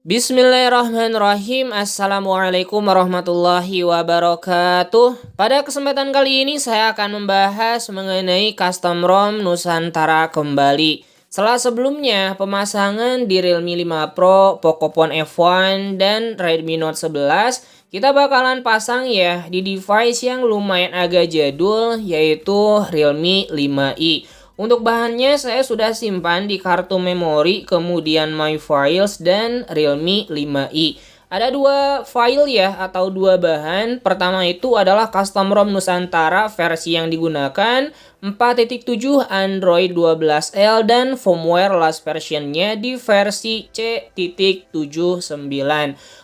Bismillahirrahmanirrahim. Assalamualaikum warahmatullahi wabarakatuh. Pada kesempatan kali ini saya akan membahas mengenai custom ROM Nusantara kembali. Setelah sebelumnya pemasangan di Realme 5 Pro, Pocophone F1 dan Redmi Note 11, kita bakalan pasang ya di device yang lumayan agak jadul, yaitu Realme 5i. Untuk bahannya saya sudah simpan di kartu memori, kemudian My Files dan Realme 5i. Ada dua file ya atau dua bahan. Pertama itu adalah custom ROM Nusantara versi yang digunakan 4.7 Android 12L dan firmware last versionnya di versi C.79.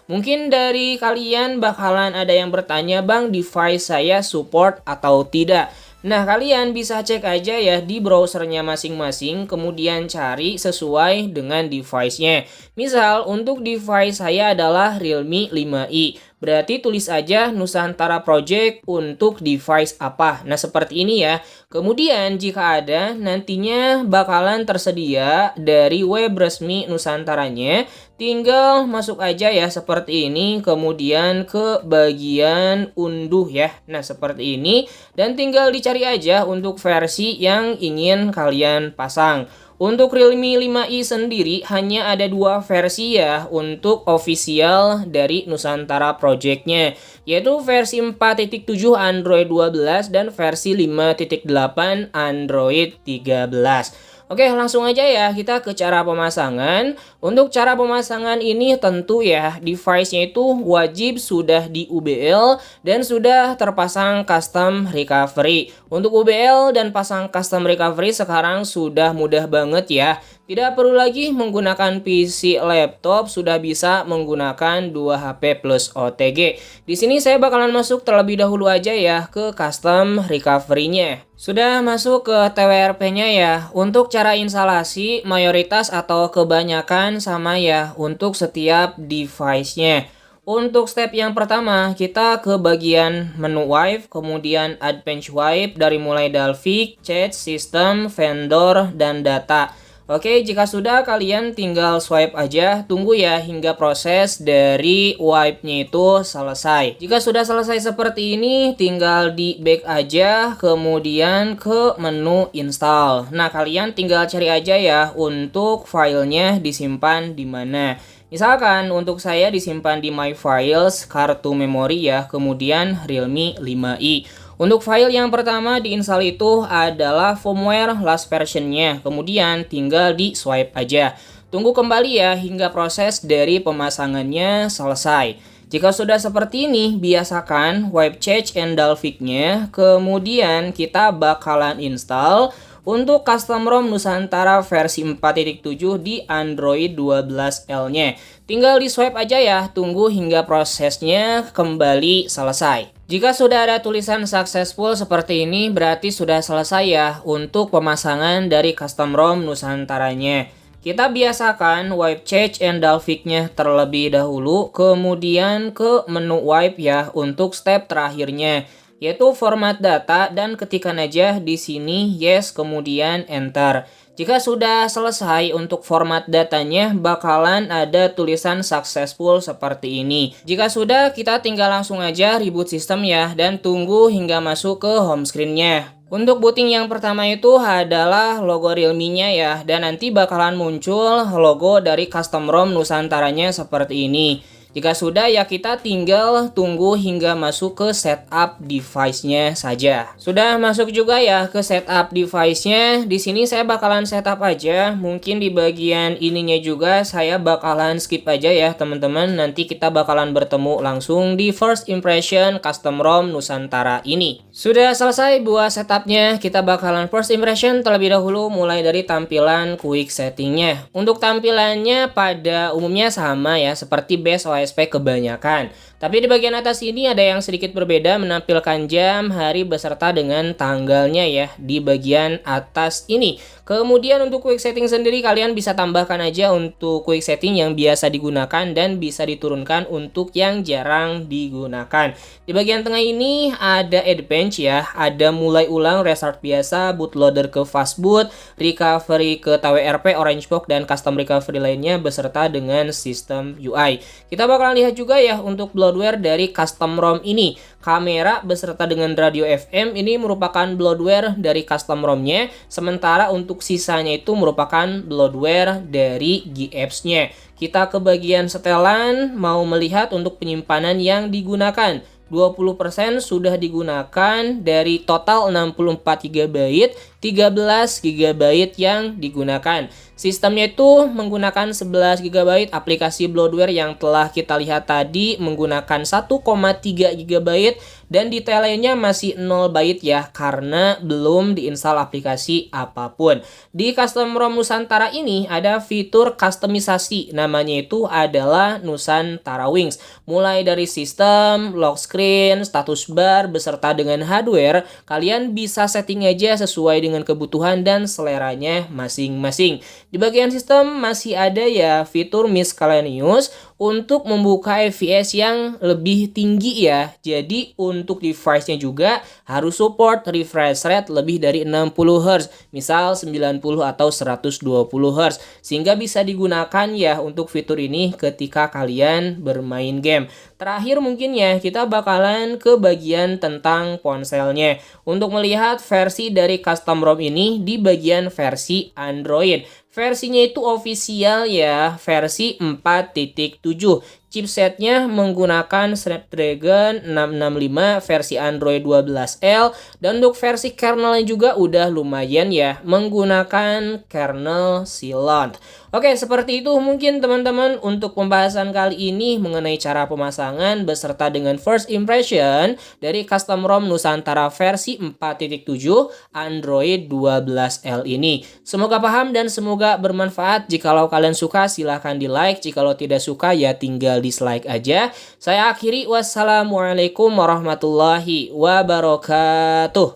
Mungkin dari kalian bakalan ada yang bertanya, "Bang, device saya support atau tidak?" Nah, kalian bisa cek aja ya di browsernya masing-masing, kemudian cari sesuai dengan device-nya. Misal, untuk device saya adalah Realme 5i. Berarti tulis aja Nusantara Project untuk device apa. Nah, seperti ini ya. Kemudian, jika ada, nantinya bakalan tersedia dari web resmi Nusantaranya. Tinggal masuk aja ya seperti ini, kemudian ke bagian unduh ya. Nah, seperti ini. Dan tinggal dicari aja untuk versi yang ingin kalian pasang. Untuk Realme 5i sendiri hanya ada dua versi ya untuk official dari Nusantara Project-nya, yaitu versi 4.7 Android 12 dan versi 5.8 Android 13. Oke, langsung aja ya kita ke cara pemasangan. Untuk cara pemasangan ini tentu ya device-nya itu wajib sudah di UBL dan sudah terpasang custom recovery. Untuk UBL dan pasang custom recovery sekarang sudah mudah banget ya. Tidak perlu lagi menggunakan PC laptop, sudah bisa menggunakan 2 HP plus OTG. Di sini saya bakalan masuk terlebih dahulu aja ya ke custom recovery-nya. Sudah masuk ke TWRP-nya ya. Untuk cara instalasi mayoritas atau kebanyakan sama ya untuk setiap device-nya. Untuk step yang pertama, kita ke bagian menu wipe, kemudian advanced wipe dari mulai Dalvik, chat, system, vendor, dan data. Oke, jika sudah kalian tinggal swipe aja, tunggu ya hingga proses dari wipe-nya itu selesai. Jika sudah selesai seperti ini, tinggal di back aja, kemudian ke menu install. Nah, kalian tinggal cari aja ya untuk filenya disimpan di mana. Misalkan untuk saya disimpan di My Files, kartu memori ya, kemudian Realme 5i. Untuk file yang pertama diinstal itu adalah firmware last versionnya, kemudian tinggal di swipe aja. Tunggu kembali ya hingga proses dari pemasangannya selesai. Jika sudah seperti ini, biasakan wipe cache and Dalvik-nya, kemudian kita bakalan install untuk custom ROM Nusantara versi 4.7 di Android 12L-nya. Tinggal di swipe aja ya, tunggu hingga prosesnya kembali selesai. Jika sudah ada tulisan successful seperti ini, berarti sudah selesai ya untuk pemasangan dari custom ROM Nusantaranya. Kita biasakan wipe cache and Dalvik-nya terlebih dahulu, kemudian ke menu wipe ya untuk step terakhirnya, yaitu format data, dan ketikkan aja di sini yes, kemudian enter. Jika sudah selesai untuk format datanya, bakalan ada tulisan successful seperti ini. Jika sudah, kita tinggal langsung aja reboot sistem ya, dan tunggu hingga masuk ke home screen-nya. Untuk booting yang pertama itu adalah logo Realme-nya ya, dan nanti bakalan muncul logo dari custom ROM Nusantaranya seperti ini. Jika sudah ya kita tinggal tunggu hingga masuk ke setup device-nya saja. Sudah masuk juga ya ke setup device-nya. Di sini saya bakalan setup aja. Mungkin di bagian ininya juga saya bakalan skip aja ya teman-teman. Nanti kita bakalan bertemu langsung di first impression custom ROM Nusantara ini. Sudah selesai buat setupnya. Kita bakalan first impression terlebih dahulu mulai dari tampilan quick settingnya. Untuk tampilannya pada umumnya sama ya seperti base OS OSP kebanyakan. Tapi di bagian atas ini ada yang sedikit berbeda, menampilkan jam, hari beserta dengan tanggalnya ya di bagian atas ini. Kemudian untuk quick setting sendiri kalian bisa tambahkan aja untuk quick setting yang biasa digunakan dan bisa diturunkan untuk yang jarang digunakan. Di bagian tengah ini ada advance ya, ada mulai ulang, restart biasa, bootloader ke fastboot, recovery ke TWRP, orange box dan custom recovery lainnya beserta dengan sistem UI. Kita bakalan lihat juga ya untuk bloatware dari custom ROM ini. Kamera beserta dengan radio FM ini merupakan bloatware dari custom ROM-nya, sementara untuk sisanya itu merupakan bloatware dari GApps-nya. Kita ke bagian setelan, mau melihat untuk penyimpanan yang digunakan. 20% sudah digunakan dari total 64 GB, 13 GB yang digunakan. Sistemnya itu menggunakan 11 GB, aplikasi bloatware yang telah kita lihat tadi menggunakan 1,3 GB dan detail lainnya masih 0 byte ya karena belum diinstal aplikasi apapun. Di custom ROM Nusantara ini ada fitur customisasi, namanya itu adalah Nusantara Wings. Mulai dari sistem, lock screen, status bar beserta dengan hardware, kalian bisa setting aja sesuai dengan kebutuhan dan seleranya masing-masing. Di bagian sistem masih ada ya fitur miscellaneous untuk membuka fps yang lebih tinggi ya. Jadi untuk device-nya juga harus support refresh rate lebih dari 60 Hz, misal 90 atau 120 Hz, sehingga bisa digunakan ya untuk fitur ini ketika kalian bermain game. Terakhir mungkin ya kita bakalan ke bagian tentang ponselnya. Untuk melihat versi dari custom ROM ini di bagian versi Android. Versinya itu official ya, versi 4.7. Chipsetnya menggunakan Snapdragon 665 versi Android 12L, dan untuk versi kernelnya juga udah lumayan ya, menggunakan kernel Silent. Oke, seperti itu mungkin teman-teman untuk pembahasan kali ini mengenai cara pemasangan beserta dengan first impression dari custom ROM Nusantara versi 4.7 Android 12L ini. Semoga paham dan semoga bermanfaat. Jikalau kalian suka silahkan di like, jikalau tidak suka ya tinggal dislike aja. Saya akhiri, wassalamualaikum warahmatullahi wabarakatuh.